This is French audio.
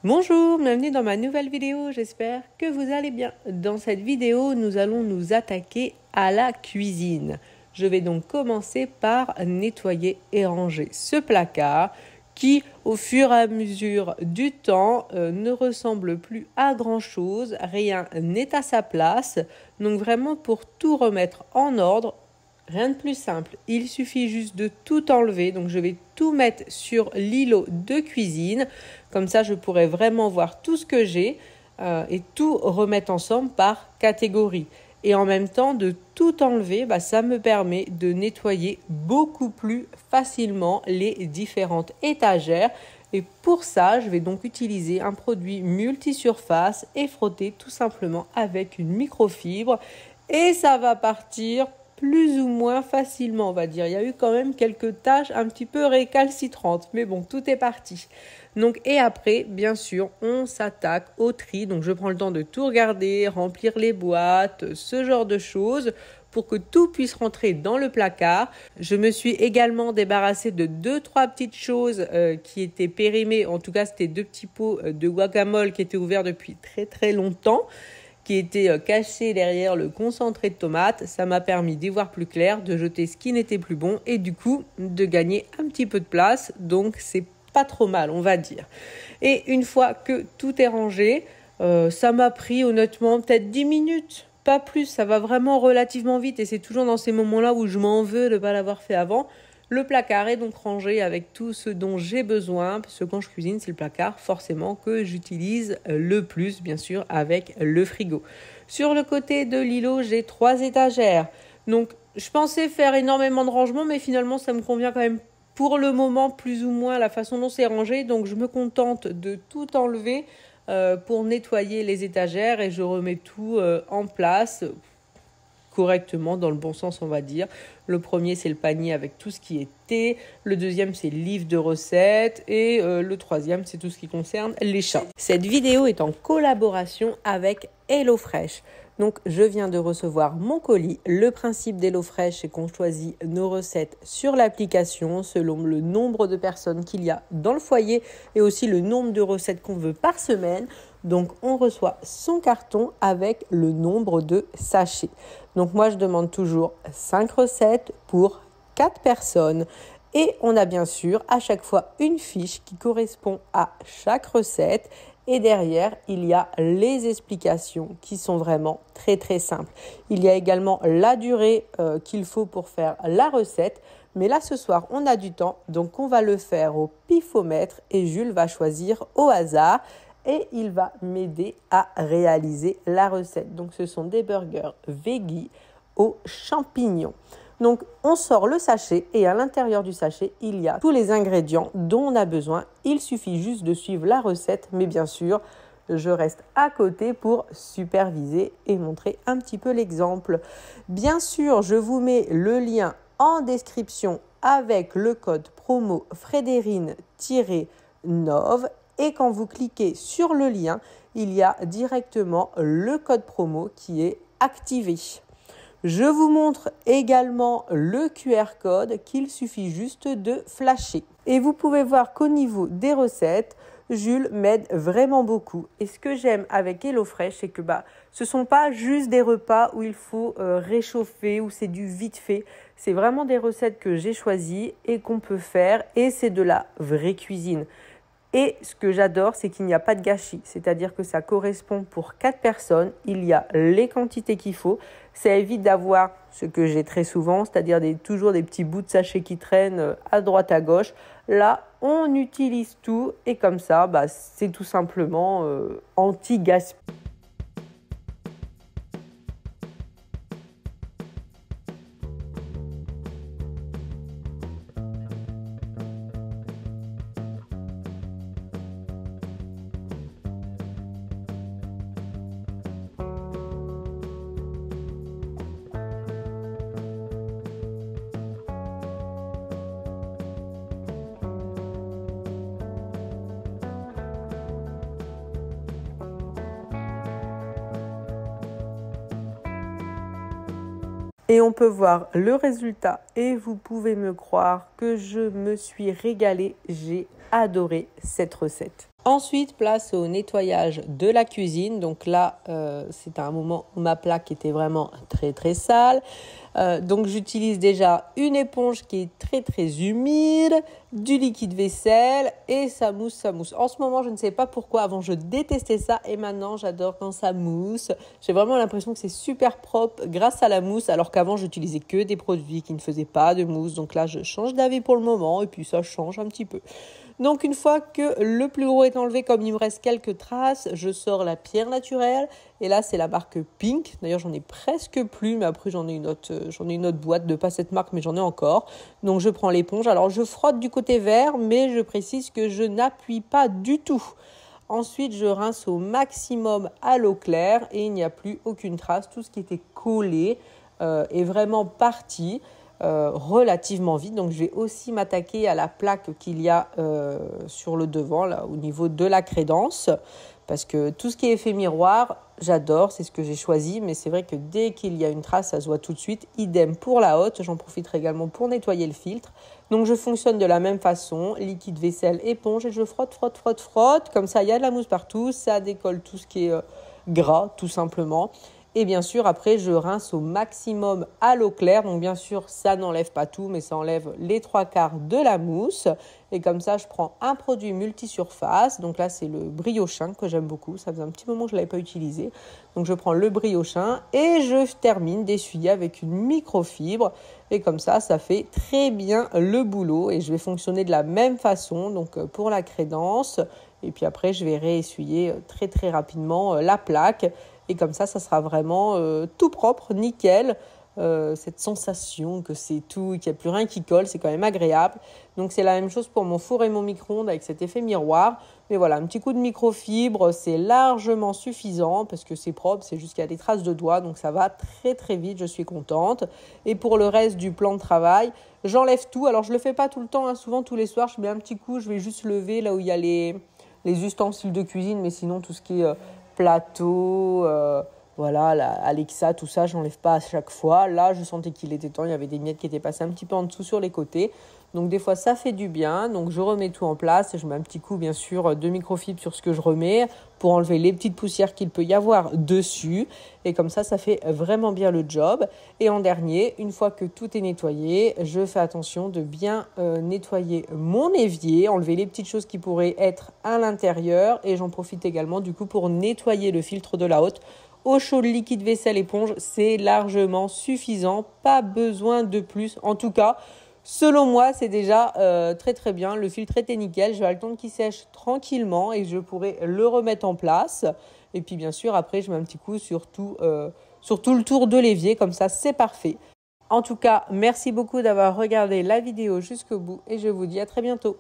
Bonjour, bienvenue dans ma nouvelle vidéo, j'espère que vous allez bien. Dans cette vidéo, nous allons nous attaquer à la cuisine. Je vais donc commencer par nettoyer et ranger ce placard qui, au fur et à mesure du temps, ne ressemble plus à grand chose, rien n'est à sa place. Donc vraiment pour tout remettre en ordre, rien de plus simple, il suffit juste de tout enlever. Donc je vais tout mettre sur l'îlot de cuisine. Comme ça, je pourrai vraiment voir tout ce que j'ai et tout remettre ensemble par catégorie. Et en même temps, de tout enlever, ça me permet de nettoyer beaucoup plus facilement les différentes étagères. Et pour ça, je vais donc utiliser un produit multisurface et frotter tout simplement avec une microfibre. Et ça va partir plus ou moins facilement, on va dire. Il y a eu quand même quelques tâches un petit peu récalcitrantes, mais bon, tout est parti. Donc, et après, bien sûr, on s'attaque au tri. Donc, je prends le temps de tout regarder, remplir les boîtes, ce genre de choses pour que tout puisse rentrer dans le placard. Je me suis également débarrassée de 2-3 petites choses qui étaient périmées. En tout cas, c'était 2 petits pots de guacamole qui étaient ouverts depuis très longtemps, qui était caché derrière le concentré de tomates. Ça m'a permis d'y voir plus clair, de jeter ce qui n'était plus bon et du coup de gagner un petit peu de place. Donc c'est pas trop mal, on va dire. Et une fois que tout est rangé, ça m'a pris honnêtement peut-être 10 minutes, pas plus. Ça va vraiment relativement vite et c'est toujours dans ces moments-là où je m'en veux de ne pas l'avoir fait avant. Le placard est donc rangé avec tout ce dont j'ai besoin, parce que quand je cuisine, c'est le placard forcément que j'utilise le plus, bien sûr, avec le frigo. Sur le côté de l'îlot, j'ai 3 étagères. Donc, je pensais faire énormément de rangements, mais finalement, ça me convient quand même pour le moment, plus ou moins, la façon dont c'est rangé. Donc, je me contente de tout enlever pour nettoyer les étagères et je remets tout en place correctement, dans le bon sens on va dire. Le premier c'est le panier avec tout ce qui est thé, le deuxième c'est le livre de recettes et le troisième c'est tout ce qui concerne les chats. Cette vidéo est en collaboration avec HelloFresh. Donc je viens de recevoir mon colis. Le principe d'HelloFresh c'est qu'on choisit nos recettes sur l'application selon le nombre de personnes qu'il y a dans le foyer et aussi le nombre de recettes qu'on veut par semaine. Donc on reçoit son carton avec le nombre de sachets. Donc moi je demande toujours 5 recettes pour 4 personnes. Et on a bien sûr à chaque fois une fiche qui correspond à chaque recette. Et derrière, il y a les explications qui sont vraiment très simples. Il y a également la durée qu'il faut pour faire la recette. Mais là, ce soir, on a du temps. Donc, on va le faire au pifomètre et Jules va choisir au hasard. Et il va m'aider à réaliser la recette. Donc, ce sont des burgers veggie aux champignons. Donc, on sort le sachet et à l'intérieur du sachet, il y a tous les ingrédients dont on a besoin. Il suffit juste de suivre la recette, mais bien sûr, je reste à côté pour superviser et montrer un petit peu l'exemple. Bien sûr, je vous mets le lien en description avec le code promo Frédérine-Nove. Et quand vous cliquez sur le lien, il y a directement le code promo qui est activé. Je vous montre également le QR code qu'il suffit juste de flasher. Et vous pouvez voir qu'au niveau des recettes, Jules m'aide vraiment beaucoup. Et ce que j'aime avec HelloFresh, c'est que ce ne sont pas juste des repas où il faut réchauffer, où c'est du vite fait. C'est vraiment des recettes que j'ai choisies et qu'on peut faire. Et c'est de la vraie cuisine. Et ce que j'adore, c'est qu'il n'y a pas de gâchis. C'est-à-dire que ça correspond pour 4 personnes. Il y a les quantités qu'il faut. Ça évite d'avoir ce que j'ai très souvent, c'est-à-dire toujours des petits bouts de sachet qui traînent à droite à gauche. Là, on utilise tout et comme ça, c'est tout simplement anti-gaspillage. Et on peut voir le résultat et vous pouvez me croire que je me suis régalée. J'ai adoré cette recette. Ensuite, place au nettoyage de la cuisine. Donc là, c'est un moment où ma plaque était vraiment très très sale. Donc j'utilise déjà une éponge qui est très très humide, du liquide vaisselle et ça mousse, ça mousse. En ce moment, je ne sais pas pourquoi, avant je détestais ça et maintenant j'adore quand ça mousse. J'ai vraiment l'impression que c'est super propre grâce à la mousse, alors qu'avant j'utilisais que des produits qui ne faisaient pas de mousse. Donc là, je change d'avis pour le moment et puis ça change un petit peu. Donc une fois que le plus gros est enlevé, comme il me reste quelques traces, je sors la pierre naturelle. Et là, c'est la marque Pink. D'ailleurs, j'en ai presque plus, mais après, j'en ai une autre boîte de pas cette marque, mais j'en ai encore. Donc, je prends l'éponge. Alors, je frotte du côté vert, mais je précise que je n'appuie pas du tout. Ensuite, je rince au maximum à l'eau claire et il n'y a plus aucune trace. Tout ce qui était collé est vraiment parti. Relativement vite. Donc, je vais aussi m'attaquer à la plaque qu'il y a sur le devant, là, au niveau de la crédence. Parce que tout ce qui est effet miroir, j'adore, c'est ce que j'ai choisi. Mais c'est vrai que dès qu'il y a une trace, ça se voit tout de suite. Idem pour la haute. J'en profiterai également pour nettoyer le filtre. Donc, je fonctionne de la même façon. Liquide vaisselle, éponge. Et je frotte, frotte, frotte, frotte. Comme ça, il y a de la mousse partout. Ça décolle tout ce qui est gras, tout simplement. Et bien sûr, après, je rince au maximum à l'eau claire. Donc, bien sûr, ça n'enlève pas tout, mais ça enlève les 3/4 de la mousse. Et comme ça, je prends un produit multisurface. Donc là, c'est le Briochin que j'aime beaucoup. Ça faisait un petit moment que je ne l'avais pas utilisé. Donc, je prends le Briochin et je termine d'essuyer avec une microfibre. Et comme ça fait très bien le boulot. Et je vais fonctionner de la même façon, donc pour la crédence. Et puis après, je vais réessuyer très, très rapidement la plaque. Et comme ça sera vraiment tout propre, nickel. Cette sensation que c'est tout et qu'il n'y a plus rien qui colle, c'est quand même agréable. Donc, c'est la même chose pour mon four et mon micro-ondes avec cet effet miroir. Mais voilà, un petit coup de microfibre, c'est largement suffisant parce que c'est propre, c'est juste qu'il y a des traces de doigts. Donc, ça va très, très vite, je suis contente. Et pour le reste du plan de travail, j'enlève tout. Alors, je ne le fais pas tout le temps, hein. Souvent, tous les soirs, je mets un petit coup, je vais juste lever là où il y a les ustensiles de cuisine. Mais sinon, tout ce qui est plateau, voilà, la Alexa, tout ça, j'enlève pas à chaque fois. Là, je sentais qu'il était temps, il y avait des miettes qui étaient passées un petit peu en dessous sur les côtés. Donc des fois, ça fait du bien. Donc je remets tout en place et je mets un petit coup, bien sûr, de microfibre sur ce que je remets pour enlever les petites poussières qu'il peut y avoir dessus. Et comme ça fait vraiment bien le job. Et en dernier, une fois que tout est nettoyé, je fais attention de bien nettoyer mon évier, enlever les petites choses qui pourraient être à l'intérieur. Et j'en profite également du coup pour nettoyer le filtre de la haute. Eau chaude, liquide vaisselle, éponge, c'est largement suffisant. Pas besoin de plus. En tout cas, selon moi, c'est déjà très très bien. Le filtre était nickel. Je vais attendre qu'il sèche tranquillement et je pourrai le remettre en place. Et puis bien sûr, après, je mets un petit coup sur tout le tour de l'évier. Comme ça, c'est parfait. En tout cas, merci beaucoup d'avoir regardé la vidéo jusqu'au bout et je vous dis à très bientôt.